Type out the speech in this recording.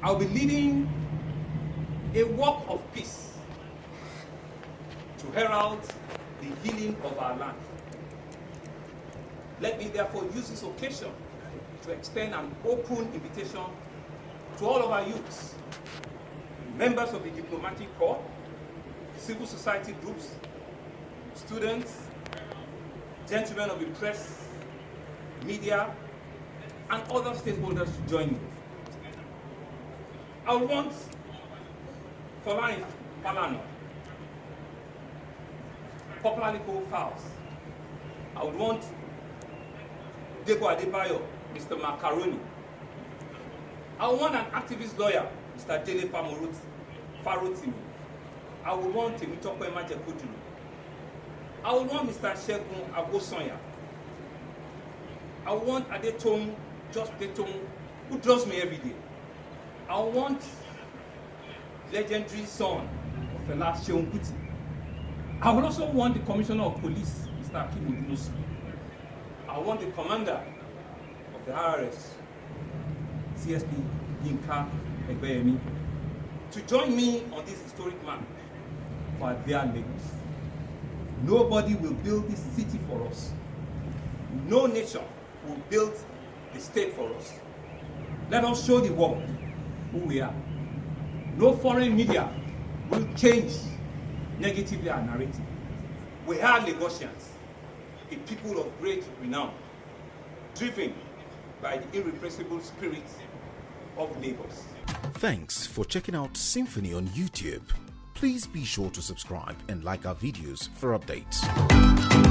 I'll be leading a work of peace to herald the healing of our land. Let me therefore use this occasion to extend an open invitation to all of our youths, members of the diplomatic corps, civil society groups, students, gentlemen of the press, media, and other stakeholders to join me. I want Falz, popularly called Falz. I would want Debo Adebayo, Mr. Macaroni. I would want an activist lawyer, Mr. Dele Farotimi. I would want Temitope Majekodulu. I would want Mr. Seun Agbosonya. I would want Adetong, Just Adetong, who draws me every day. I want legendary son of the Seun Kuti. I would also want the Commissioner of Police, Mr. Hakeem Odumosu. I want the Commander of the RRS, CSP Yinka Egbeyemi, to join me on this historic march for their Lagos. Nobody will build this city for us. No nation will build the state for us. Let us show the world who we are. No foreign media will change negatively our narrative. We are Lagosians, a people of great renown, driven by the irrepressible spirit of Lagos. Thanks for checking out SYMFONI on YouTube. Please be sure to subscribe and like our videos for updates.